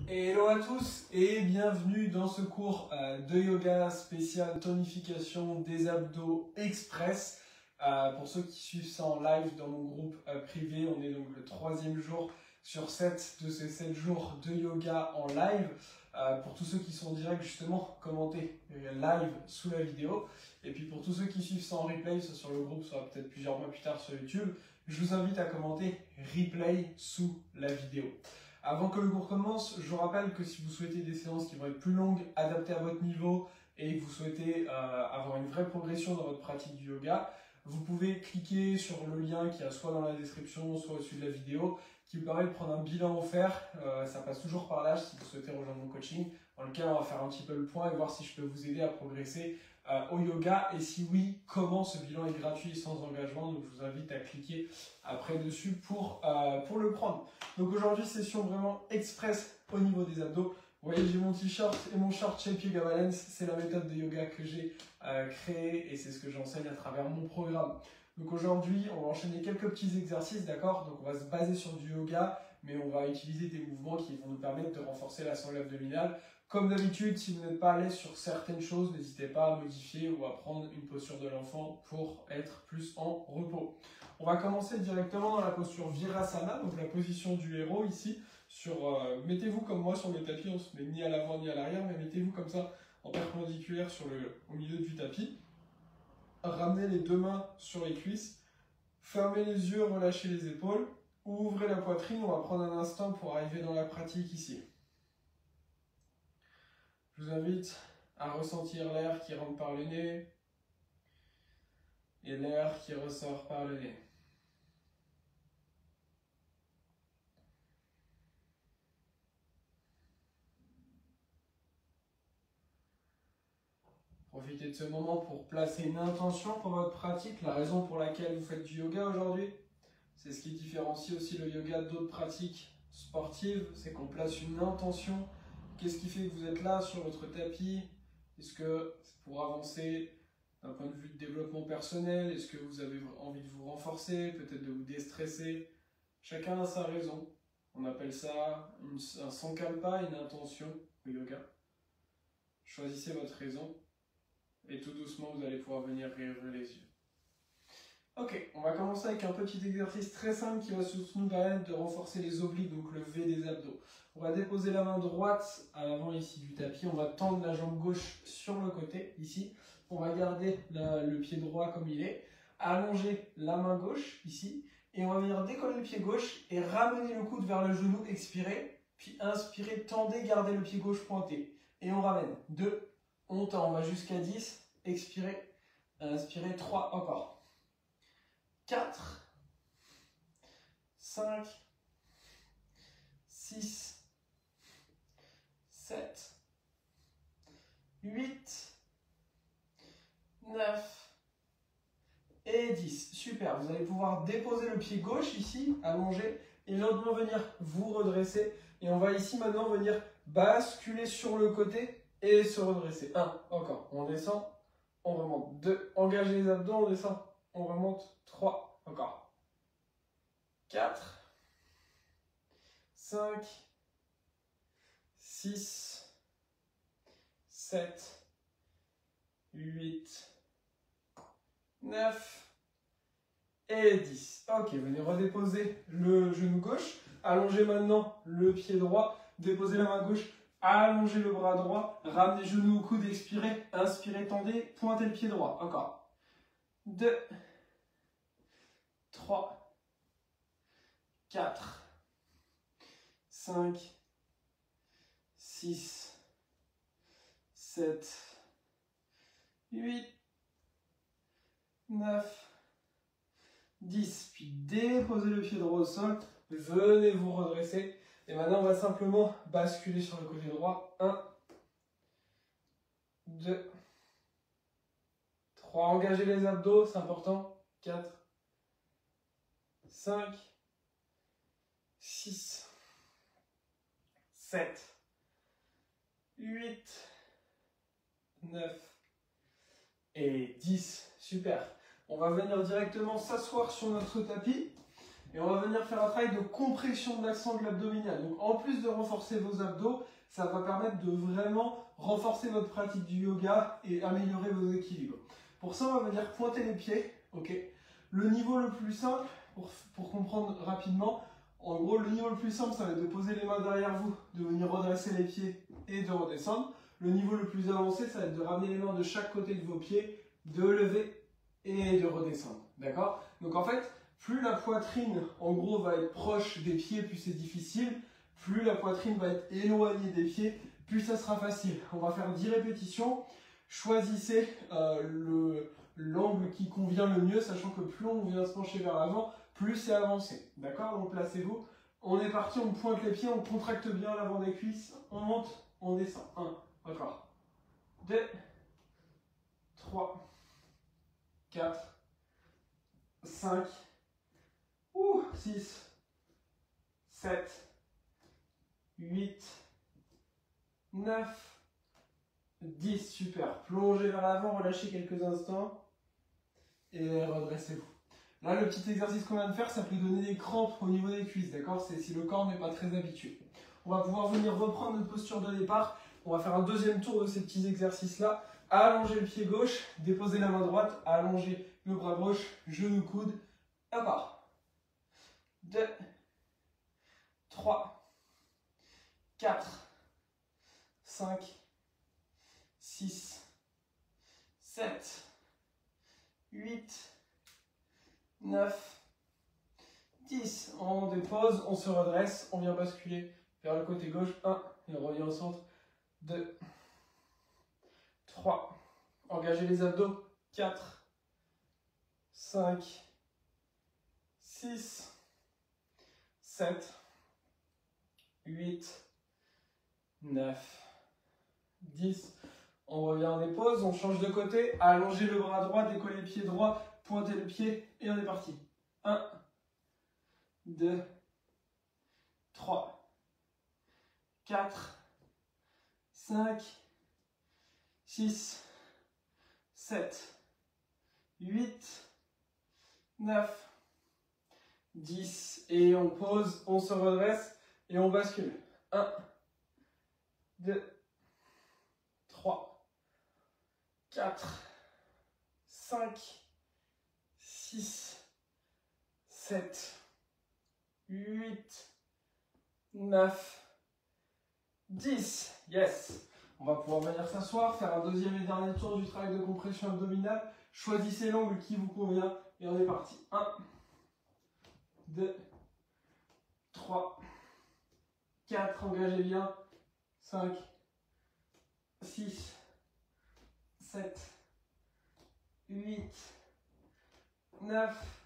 Hello à tous et bienvenue dans ce cours de yoga spécial tonification des abdos express. Pour ceux qui suivent ça en live dans mon groupe privé, on est donc le 3e jour sur 7 de ces 7 jours de yoga en live. Pour tous ceux qui sont en direct, justement, commentez live sous la vidéo. Et puis pour tous ceux qui suivent ça en replay, soit sur le groupe, soit peut-être plusieurs mois plus tard sur YouTube, je vous invite à commenter replay sous la vidéo. Avant que le cours commence, je vous rappelle que si vous souhaitez des séances qui vont être plus longues, adaptées à votre niveau, et que vous souhaitez avoir une vraie progression dans votre pratique du yoga, vous pouvez cliquer sur le lien qui est soit dans la description, soit au-dessus de la vidéo, qui vous permet de prendre un bilan offert. Ça passe toujours par là si vous souhaitez rejoindre mon coaching, dans lequel on va faire un petit peu le point et voir si je peux vous aider à progresser au yoga. Et si oui, comment. Ce bilan est gratuit et sans engagement, donc je vous invite à cliquer après dessus pour le prendre. Donc aujourd'hui, session vraiment express au niveau des abdos. Vous voyez, j'ai mon t-shirt et mon short Shape Yoga Balance. C'est la méthode de yoga que j'ai créée et c'est ce que j'enseigne à travers mon programme. Donc aujourd'hui, on va enchaîner quelques petits exercices, d'accord? Donc on va se baser sur du yoga, mais on va utiliser des mouvements qui vont nous permettre de renforcer la sangle abdominale. Comme d'habitude, si vous n'êtes pas à l'aise sur certaines choses, n'hésitez pas à modifier ou à prendre une posture de l'enfant pour être plus en repos. On va commencer directement dans la posture Virasana, donc la position du héros ici. Mettez-vous comme moi sur le tapis, on ne se met ni à l'avant ni à l'arrière, mais mettez-vous comme ça en perpendiculaire au milieu du tapis. Ramenez les deux mains sur les cuisses, fermez les yeux, relâchez les épaules, ouvrez la poitrine. On va prendre un instant pour arriver dans la pratique ici. Je vous invite à ressentir l'air qui rentre par le nez et l'air qui ressort par le nez. Profitez de ce moment pour placer une intention pour votre pratique, la raison pour laquelle vous faites du yoga aujourd'hui. C'est ce qui différencie aussi le yoga d'autres pratiques sportives, c'est qu'on place une intention. Qu'est-ce qui fait que vous êtes là sur votre tapis? Est-ce que c'est pour avancer d'un point de vue de développement personnel? Est-ce que vous avez envie de vous renforcer, peut-être de vous déstresser? Chacun a sa raison. On appelle ça un sankalpa, une intention au yoga. Choisissez votre raison. Et tout doucement, vous allez pouvoir venir réouvrir les yeux. Ok, on va commencer avec un petit exercice très simple qui va nous permettre de renforcer les obliques, donc le V des abdos. On va déposer la main droite à l'avant ici du tapis. On va tendre la jambe gauche sur le côté, ici. On va garder le pied droit comme il est. Allonger la main gauche, ici. Et on va venir décoller le pied gauche et ramener le coude vers le genou, expirer. Puis inspirer, tendez, gardez le pied gauche pointé. Et on ramène. 2. On tend, on va jusqu'à 10, expirez, inspirez, 3, encore. 4, 5, 6, 7, 8, 9 et 10. Super, vous allez pouvoir déposer le pied gauche ici, allonger, et lentement venir vous redresser. Et on va ici maintenant venir basculer sur le côté et se redresser. 1, encore. On descend, on remonte. 2, engagez les abdos, on descend, on remonte. 3, encore. 4, 5, 6, 7, 8, 9 et 10. Ok, venez redéposer le genou gauche. Allongez maintenant le pied droit. Déposez la main gauche. Allongez le bras droit, ramenez le genou au coude, expirez, inspirez, tendez, pointez le pied droit. Encore. 2, 3, 4, 5, 6, 7, 8, 9, 10. Puis déposez le pied droit au sol, venez vous redresser. Et maintenant, on va simplement basculer sur le côté droit. 1, 2, 3. Engagez les abdos, c'est important. 4, 5, 6, 7, 8, 9 et 10. Super. On va venir directement s'asseoir sur notre tapis. Et on va venir faire un travail de compression de l'axe de abdominal. Donc en plus de renforcer vos abdos, ça va permettre de vraiment renforcer votre pratique du yoga et améliorer vos équilibres. Pour ça, on va venir pointer les pieds. Ok. Le niveau le plus simple, pour comprendre rapidement, en gros, le niveau le plus simple, ça va être de poser les mains derrière vous, de venir redresser les pieds et de redescendre. Le niveau le plus avancé, ça va être de ramener les mains de chaque côté de vos pieds, de lever et de redescendre. D'accord? Donc en fait, plus la poitrine, en gros, va être proche des pieds, plus c'est difficile. Plus la poitrine va être éloignée des pieds, plus ça sera facile. On va faire 10 répétitions. Choisissez l'angle qui convient le mieux, sachant que plus on vient se pencher vers l'avant, plus c'est avancé. D'accord? Donc placez-vous. On est parti, on pointe les pieds, on contracte bien l'avant des cuisses. On monte, on descend. 1, encore. 2, 3, 4, 5, 6, 7, 8, 9, 10, super. Plongez vers l'avant, relâchez quelques instants et redressez-vous. Là, le petit exercice qu'on vient de faire, ça peut donner des crampes au niveau des cuisses, d'accord? C'est si le corps n'est pas très habitué. On va pouvoir venir reprendre notre posture de départ. On va faire un deuxième tour de ces petits exercices-là. Allonger le pied gauche, déposer la main droite, allonger le bras gauche, genou, coude, à part. 2, 3, 4, 5, 6, 7, 8, 9, 10. On dépose, on se redresse, on vient basculer vers le côté gauche. 1, et on revient au centre. 2, 3, engagez les abdos. 4, 5, 6, 7, 8, 9, 10. On revient en dépose, on change de côté, allongez le bras droit, décollez le pied droit, pointez le pied et on est parti. 1, 2, 3, 4, 5, 6, 7, 8, 9, 10. Et on pose, on se redresse et on bascule. 1, 2, 3, 4, 5, 6, 7, 8, 9, 10. Yes. On va pouvoir venir s'asseoir, faire un deuxième et dernier tour du travail de compression abdominale. Choisissez l'angle qui vous convient et on est parti. 1, 2, 3, 4, engagez bien. 5, 6, 7, 8, 9,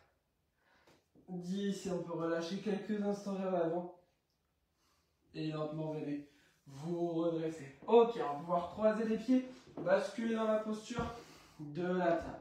10. Et on peut relâcher quelques instants vers l'avant. Et lentement, venez vous redresser. Ok, on va pouvoir croiser les pieds, basculer dans la posture de la table.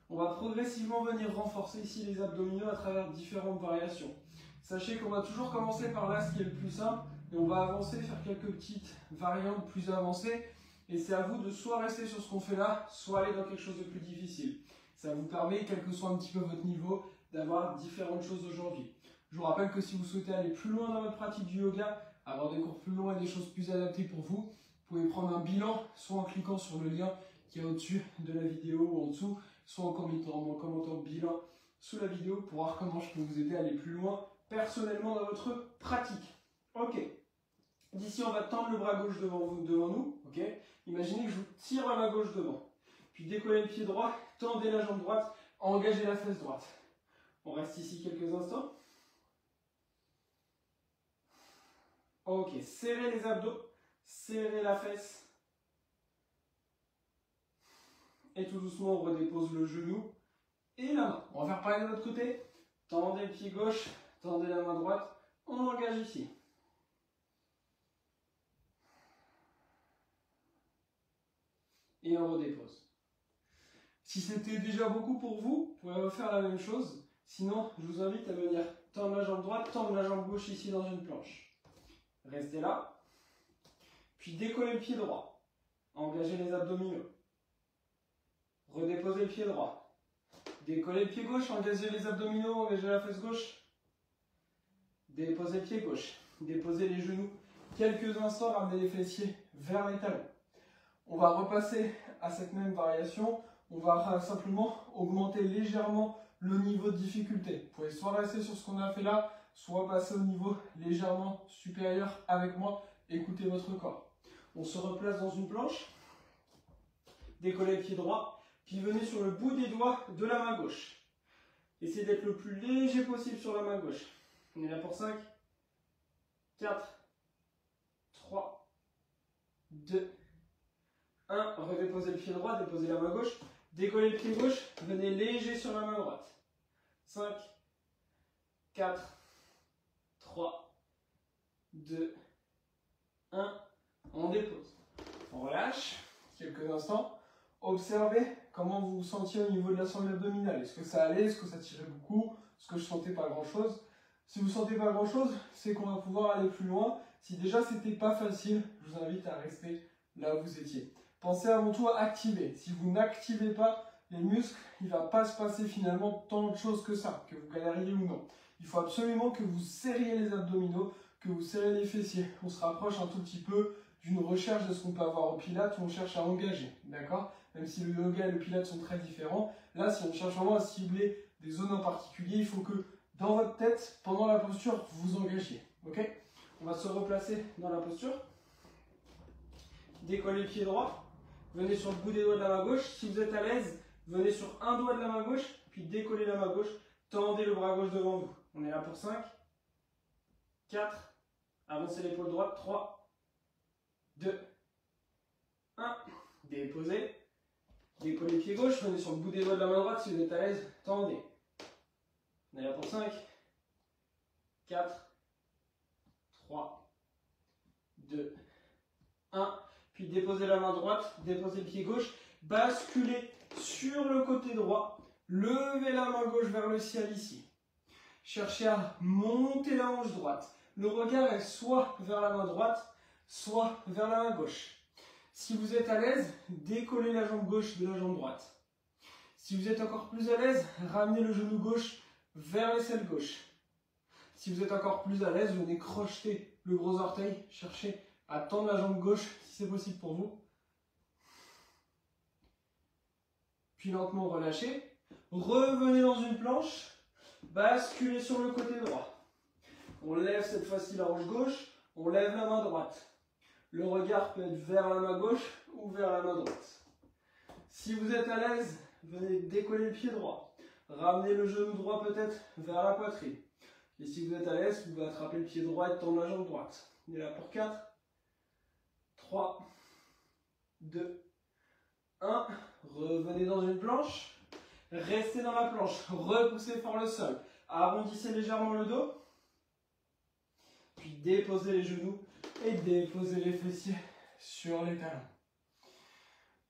On va progressivement venir renforcer ici les abdominaux à travers différentes variations. Sachez qu'on va toujours commencer par là, ce qui est le plus simple, et on va avancer, faire quelques petites variantes plus avancées. Et c'est à vous de soit rester sur ce qu'on fait là, soit aller dans quelque chose de plus difficile. Ça vous permet, quel que soit un petit peu votre niveau, d'avoir différentes choses aujourd'hui. Je vous rappelle que si vous souhaitez aller plus loin dans votre pratique du yoga, avoir des cours plus longs et des choses plus adaptées pour vous, vous pouvez prendre un bilan, soit en cliquant sur le lien qui est au-dessus de la vidéo ou en dessous, soit en commentant bilan sous la vidéo pour voir comment je peux vous aider à aller plus loin personnellement dans votre pratique. Ok. D'ici, on va tendre le bras gauche devant nous. Ok. Imaginez que je vous tire la main gauche devant. Puis décollez le pied droit, tendez la jambe droite, engagez la fesse droite. On reste ici quelques instants. Ok, serrez les abdos, serrez la fesse. Et tout doucement, on redépose le genou et la main. On va faire pareil de l'autre côté. Tendez le pied gauche, tendez la main droite. On engage ici. Et on redépose. Si c'était déjà beaucoup pour vous, vous pouvez refaire la même chose. Sinon, je vous invite à venir tendre la jambe droite, tendre la jambe gauche ici dans une planche. Restez là. Puis décollez le pied droit. Engagez les abdominaux. Redéposez le pied droit. Décollez le pied gauche, engagez les abdominaux, engagez la fesse gauche. Déposez le pied gauche, déposez les genoux. Quelques instants, ramenez les fessiers vers les talons. On va repasser à cette même variation. On va simplement augmenter légèrement le niveau de difficulté. Vous pouvez soit rester sur ce qu'on a fait là, soit passer au niveau légèrement supérieur avec moi. Écoutez votre corps. On se replace dans une planche. Décollez le pied droit, puis venez sur le bout des doigts de la main gauche. Essayez d'être le plus léger possible sur la main gauche. On est là pour 5, 4, 3, 2, 1. Redéposez le pied droit, déposez la main gauche. Décollez le pied gauche, venez léger sur la main droite. 5, 4, 3, 2, 1. On dépose. On relâche quelques instants. Observez comment vous vous sentiez au niveau de la sangle abdominale. Est-ce que ça allait? Est-ce que ça tirait beaucoup? Est-ce que je ne sentais pas grand-chose? Si vous ne sentez pas grand-chose, c'est qu'on va pouvoir aller plus loin. Si déjà c'était pas facile, je vous invite à rester là où vous étiez. Pensez avant tout à activer. Si vous n'activez pas les muscles, il ne va pas se passer finalement tant de choses que ça, que vous galériez ou non. Il faut absolument que vous serriez les abdominaux, que vous serriez les fessiers. On se rapproche un tout petit peu d'une recherche de ce qu'on peut avoir au pilates où on cherche à engager, d'accord? Même si le yoga et le pilates sont très différents, là si on cherche vraiment à cibler des zones en particulier, il faut que dans votre tête, pendant la posture, vous vous engagiez, ok? On va se replacer dans la posture. Décollez le pied droit, venez sur le bout des doigts de la main gauche. Si vous êtes à l'aise, venez sur un doigt de la main gauche, puis décollez la main gauche, tendez le bras gauche devant vous. On est là pour 5, 4, avancez l'épaule droite, 3, 2, 1, déposez. Décollez le pied gauche, venez sur le bout des doigts de la main droite, si vous êtes à l'aise, tendez. On est là pour 5, 4, 3, 2, 1. Puis déposez la main droite, déposez le pied gauche, basculez sur le côté droit, levez la main gauche vers le ciel ici. Cherchez à monter la hanche droite. Le regard est soit vers la main droite, soit vers la main gauche. Si vous êtes à l'aise, décollez la jambe gauche de la jambe droite. Si vous êtes encore plus à l'aise, ramenez le genou gauche vers l'aisselle gauche. Si vous êtes encore plus à l'aise, venez crocheter le gros orteil, cherchez à tendre la jambe gauche si c'est possible pour vous. Puis lentement relâchez. Revenez dans une planche, basculez sur le côté droit. On lève cette fois-ci la hanche gauche, on lève la main droite. Le regard peut être vers la main gauche ou vers la main droite. Si vous êtes à l'aise, venez décoller le pied droit. Ramenez le genou droit peut-être vers la poitrine. Et si vous êtes à l'aise, vous pouvez attraper le pied droit et tendre la jambe droite. On est là pour 4, 3, 2, 1. Revenez dans une planche. Restez dans la planche. Repoussez fort le sol. Arrondissez légèrement le dos. Puis déposez les genoux et déposez les fessiers sur les talons.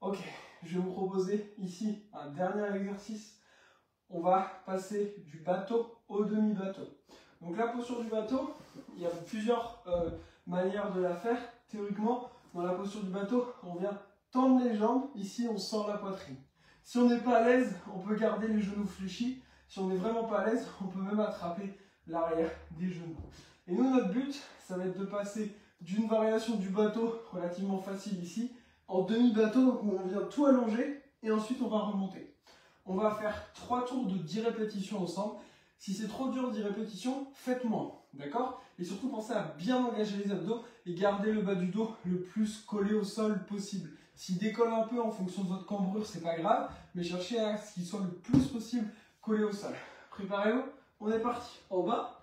Ok, je vais vous proposer ici un dernier exercice. On va passer du bateau au demi-bateau. Donc la posture du bateau, il y a plusieurs manières de la faire. Théoriquement, dans la posture du bateau, on vient tendre les jambes. Ici, on sort la poitrine. Si on n'est pas à l'aise, on peut garder les genoux fléchis. Si on n'est vraiment pas à l'aise, on peut même attraper l'arrière des genoux. Et nous, notre but, ça va être de passer d'une variation du bateau relativement facile ici, en demi-bateau, donc où on vient tout allonger et ensuite on va remonter. On va faire 3 tours de 10 répétitions ensemble. Si c'est trop dur 10 répétitions, faites moins, d'accord? Et surtout pensez à bien engager les abdos et garder le bas du dos le plus collé au sol possible. S'il décolle un peu en fonction de votre cambrure, c'est pas grave, mais cherchez à ce qu'il soit le plus possible collé au sol. Préparez-vous, on est parti. En bas.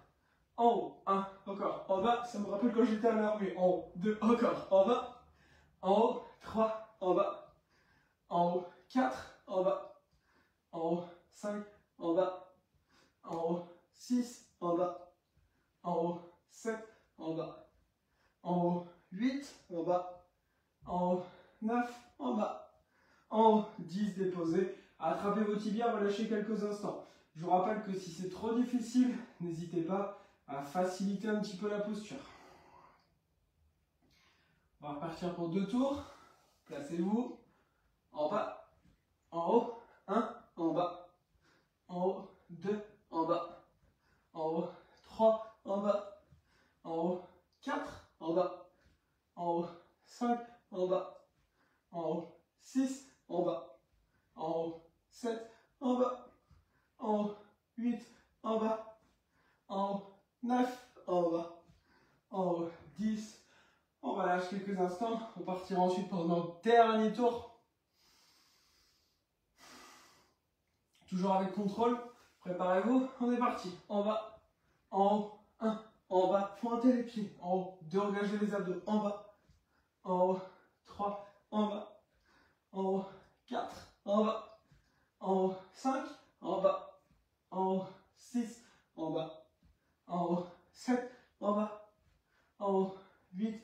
En haut, 1, encore, en bas, ça me rappelle quand j'étais à l'armée, en haut, 2, encore, en bas, en haut, 3, en bas, en haut, 4, en bas, en haut, 5, en bas, en haut, 6, en bas, en haut, 7, en bas, en haut, 8, en bas, en haut, 9, en bas, en haut, 10, déposez, attrapez vos tibias, relâchez quelques instants. Je vous rappelle que si c'est trop difficile, n'hésitez pas à faciliter un petit peu la posture. On va repartir pour 2 tours. Placez-vous en bas, en haut, 1, en bas, en haut, 2, en bas, en haut, 3, en bas, en haut, 4, en bas, en haut, 5, en bas, en haut, 6, en bas, en haut, 7, en bas, en haut, 8, en bas, en haut, 9, en bas, en haut, 10. On relâche quelques instants. On partira ensuite pour notre dernier tour. Toujours avec contrôle. Préparez-vous. On est parti. En bas, en haut, 1, en bas, pointez les pieds. En haut, 2, engagez les abdos. En bas, en haut, 3, en bas, en haut, 4, en bas, en haut, 5, en bas, en haut, 6, en bas, en haut, 7, en bas, en haut, 8,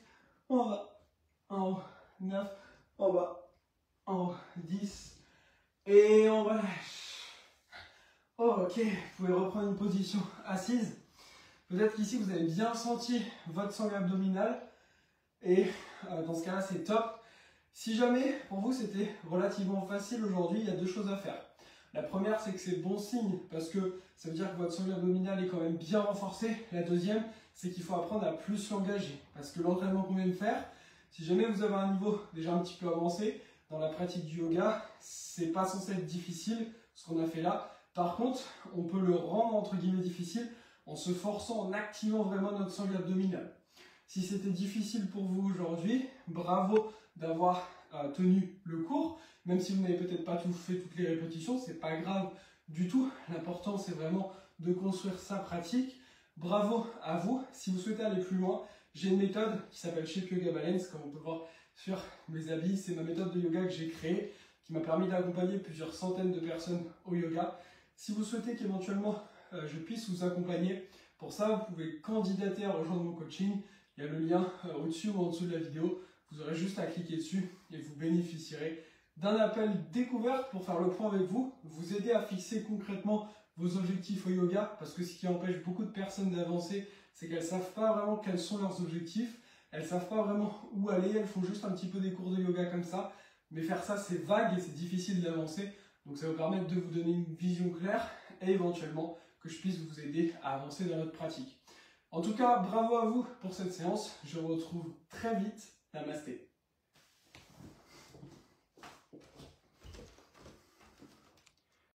en bas, en haut, 9, en bas, en haut, 10, et on relâche. Ok, vous pouvez reprendre une position assise. Peut-être qu'ici vous avez bien senti votre sangle abdominale, et dans ce cas-là c'est top. Si jamais pour vous c'était relativement facile aujourd'hui, il y a deux choses à faire. La première, c'est que c'est bon signe parce que ça veut dire que votre sangle abdominale est quand même bien renforcée. La deuxième, c'est qu'il faut apprendre à plus l'engager parce que l'entraînement qu'on vient de faire, si jamais vous avez un niveau déjà un petit peu avancé dans la pratique du yoga, c'est pas censé être difficile ce qu'on a fait là. Par contre, on peut le rendre entre guillemets difficile en se forçant, en activant vraiment notre sangle abdominale. Si c'était difficile pour vous aujourd'hui, bravo d'avoir tenu le cours. Même si vous n'avez peut-être pas tout fait, toutes les répétitions, c'est pas grave du tout. L'important, c'est vraiment de construire sa pratique. Bravo à vous. Si vous souhaitez aller plus loin, j'ai une méthode qui s'appelle Shape Yoga Balance, comme on peut voir sur mes habits. C'est ma méthode de yoga que j'ai créée, qui m'a permis d'accompagner plusieurs centaines de personnes au yoga. Si vous souhaitez qu'éventuellement je puisse vous accompagner, pour ça, vous pouvez candidater à rejoindre mon coaching. Il y a le lien au-dessus ou en dessous de la vidéo. Vous aurez juste à cliquer dessus et vous bénéficierez d'un appel découverte pour faire le point avec vous, vous aider à fixer concrètement vos objectifs au yoga, parce que ce qui empêche beaucoup de personnes d'avancer, c'est qu'elles ne savent pas vraiment quels sont leurs objectifs, elles ne savent pas vraiment où aller, elles font juste un petit peu des cours de yoga comme ça, mais faire ça c'est vague et c'est difficile d'avancer, donc ça va vous permettre de vous donner une vision claire et éventuellement que je puisse vous aider à avancer dans votre pratique. En tout cas, bravo à vous pour cette séance, je vous retrouve très vite, namasté.